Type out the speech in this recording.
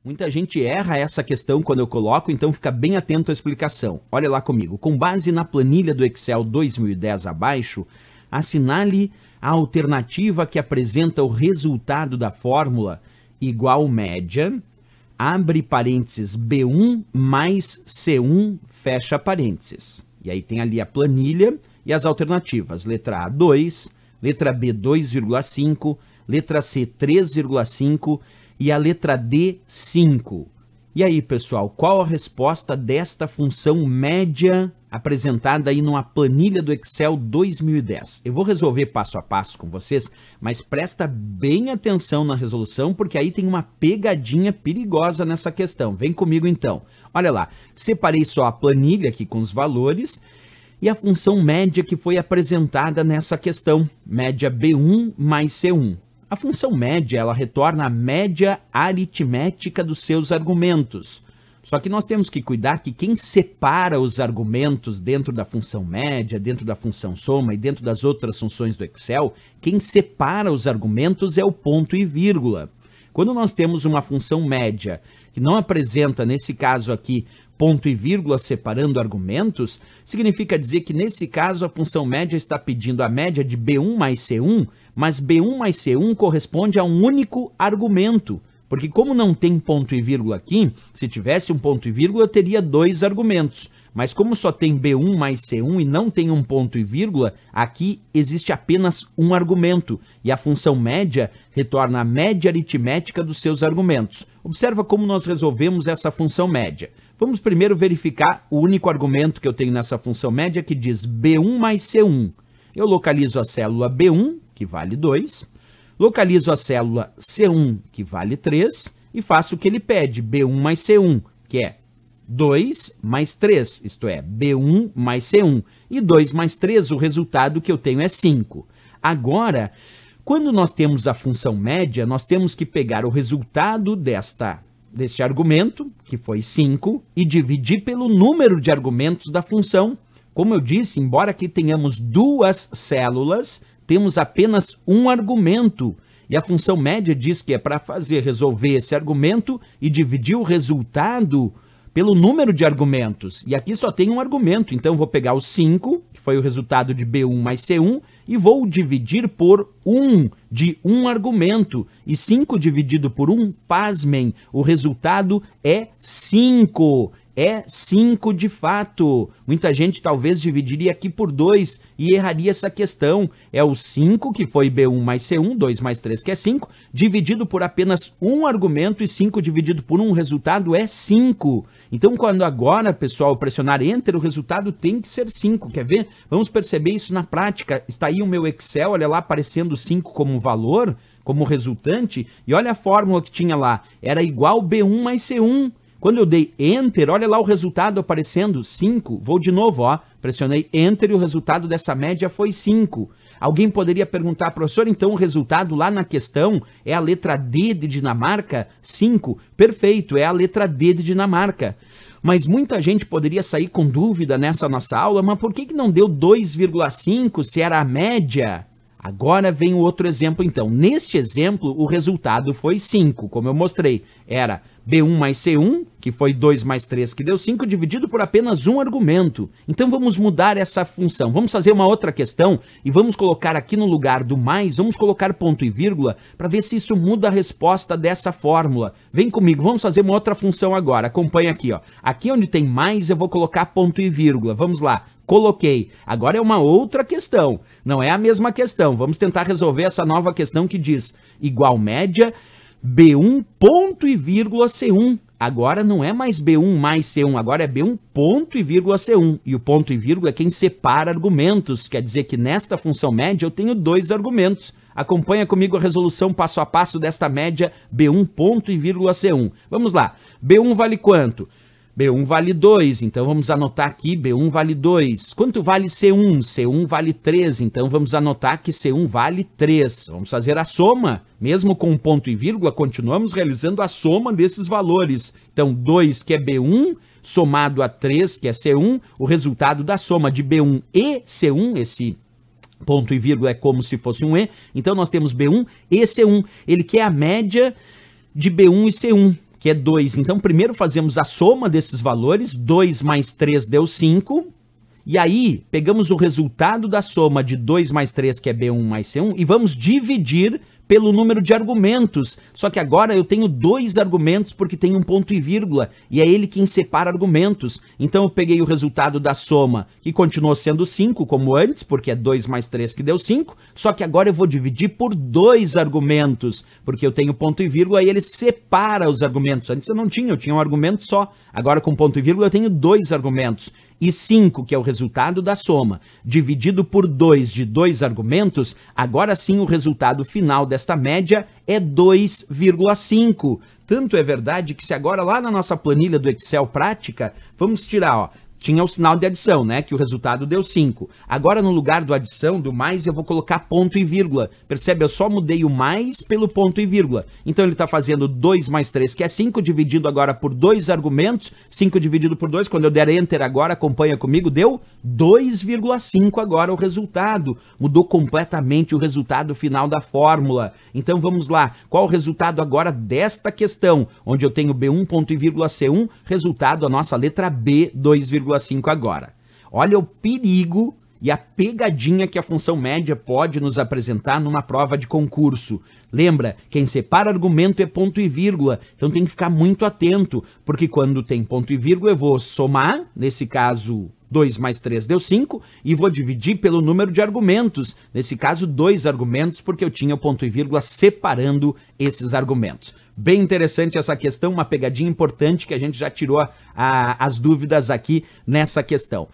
Muita gente erra essa questão quando eu coloco, então fica bem atento à explicação. Olha lá comigo. Com base na planilha do Excel 2010 abaixo, assinale a alternativa que apresenta o resultado da fórmula igual média, abre parênteses B1 mais C1, fecha parênteses. E aí tem ali a planilha e as alternativas. Letra A, 2, letra B, 2,5, letra C, 3,5 e a letra D, 5. E aí, pessoal, qual a resposta desta função média apresentada aí numa planilha do Excel 2010? Eu vou resolver passo a passo com vocês, mas presta bem atenção na resolução, porque aí tem uma pegadinha perigosa nessa questão. Vem comigo então. Olha lá, separei só a planilha aqui com os valores e a função média que foi apresentada nessa questão, média B1 mais C1. A função média, ela retorna a média aritmética dos seus argumentos. Só que nós temos que cuidar que quem separa os argumentos dentro da função média, dentro da função soma e dentro das outras funções do Excel, quem separa os argumentos é o ponto e vírgula. Quando nós temos uma função média que não apresenta, nesse caso aqui, ponto e vírgula separando argumentos, significa dizer que nesse caso a função média está pedindo a média de B1 mais C1, mas B1 mais C1 corresponde a um único argumento, porque como não tem ponto e vírgula aqui, se tivesse um ponto e vírgula teria dois argumentos, mas como só tem B1 mais C1 e não tem um ponto e vírgula, aqui existe apenas um argumento, e a função média retorna a média aritmética dos seus argumentos. Observa como nós resolvemos essa função média. Vamos primeiro verificar o único argumento que eu tenho nessa função média, que diz B1 mais C1. Eu localizo a célula B1, que vale 2, localizo a célula C1, que vale 3, e faço o que ele pede, B1 mais C1, que é 2 mais 3, isto é, B1 mais C1. E 2 mais 3, o resultado que eu tenho é 5. Agora, quando nós temos a função média, nós temos que pegar o resultado deste argumento, que foi 5, e dividir pelo número de argumentos da função. Como eu disse, embora aqui tenhamos duas células, temos apenas um argumento. E a função média diz que é para resolver esse argumento e dividir o resultado pelo número de argumentos. E aqui só tem um argumento, então eu vou pegar o 5, que foi o resultado de B1 mais C1, e vou dividir por 1 de um argumento. E 5 dividido por 1, pasmem, o resultado é 5. É 5 de fato. Muita gente talvez dividiria aqui por 2 e erraria essa questão. É o 5, que foi B1 mais C1, 2 mais 3, que é 5, dividido por apenas um argumento, e 5 dividido por 1, o resultado é 5. Então, quando agora, pessoal, pressionar Enter, o resultado tem que ser 5. Quer ver? Vamos perceber isso na prática. Está aí o meu Excel, olha lá, aparecendo 5 como valor, como resultante, e olha a fórmula que tinha lá. Era igual B1 mais C1. Quando eu dei Enter, olha lá o resultado aparecendo, 5. Vou de novo, ó, pressionei Enter e o resultado dessa média foi 5. Alguém poderia perguntar, professor, então o resultado lá na questão é a letra D de Dinamarca? 5. Perfeito, é a letra D de Dinamarca. Mas muita gente poderia sair com dúvida nessa nossa aula, mas por que não deu 2,5 se era a média? Agora vem o outro exemplo então. Neste exemplo, o resultado foi 5, como eu mostrei. Era B1 mais C1, que foi 2 mais 3, que deu 5, dividido por apenas um argumento. Então vamos mudar essa função. Vamos fazer uma outra questão e vamos colocar aqui no lugar do mais, vamos colocar ponto e vírgula para ver se isso muda a resposta dessa fórmula. Vem comigo, vamos fazer uma outra função agora. Acompanha aqui, ó. Aqui onde tem mais eu vou colocar ponto e vírgula. Vamos lá. Coloquei. Agora é uma outra questão. Não é a mesma questão. Vamos tentar resolver essa nova questão que diz igual média B1 ponto e vírgula C1. Agora não é mais B1 mais C1, agora é B1 ponto e vírgula C1. E o ponto e vírgula é quem separa argumentos. Quer dizer que nesta função média eu tenho dois argumentos. Acompanha comigo a resolução passo a passo desta média B1 ponto e vírgula C1. Vamos lá. B1 vale quanto? B1 vale 2, então vamos anotar aqui, B1 vale 2. Quanto vale C1? C1 vale 3, então vamos anotar que C1 vale 3. Vamos fazer a soma, mesmo com ponto e vírgula, continuamos realizando a soma desses valores. Então 2, que é B1, somado a 3, que é C1, o resultado da soma de B1 e C1, esse ponto e vírgula é como se fosse um E, então nós temos B1 e C1, ele quer a média de B1 e C1. que é 2. Então, primeiro fazemos a soma desses valores, 2 mais 3 deu 5. E aí, pegamos o resultado da soma de 2 mais 3, que é B1 mais C1, e vamos dividir pelo número de argumentos. Só que agora eu tenho 2 argumentos porque tem um ponto e vírgula, e é ele quem separa argumentos. Então eu peguei o resultado da soma, que continuou sendo 5, como antes, porque é 2 mais 3 que deu 5, só que agora eu vou dividir por 2 argumentos, porque eu tenho ponto e vírgula e ele separa os argumentos. Antes eu tinha um argumento só. Agora com ponto e vírgula eu tenho 2 argumentos. E 5, que é o resultado da soma, dividido por 2 de 2 argumentos, agora sim o resultado final desta média é 2,5. Tanto é verdade que se agora lá na nossa planilha do Excel prática, vamos tirar, ó, tinha o sinal de adição, né, que o resultado deu 5. Agora no lugar do adição, do mais, eu vou colocar ponto e vírgula. Percebe? Eu só mudei o mais pelo ponto e vírgula. Então ele está fazendo 2 mais 3, que é 5, dividido agora por 2 argumentos. 5 dividido por 2, quando eu der Enter agora, acompanha comigo, deu 2,5 agora o resultado. Mudou completamente o resultado final da fórmula. Então vamos lá. Qual o resultado agora desta questão? Onde eu tenho B1, ponto e vírgula C1, resultado a nossa letra B, 2,5 agora. Olha o perigo e a pegadinha que a função média pode nos apresentar numa prova de concurso. Lembra, quem separa argumento é ponto e vírgula, então tem que ficar muito atento, porque quando tem ponto e vírgula eu vou somar, nesse caso 2 mais 3 deu 5, e vou dividir pelo número de argumentos, nesse caso 2 argumentos, porque eu tinha o ponto e vírgula separando esses argumentos. Bem interessante essa questão, uma pegadinha importante que a gente já tirou as dúvidas aqui nessa questão.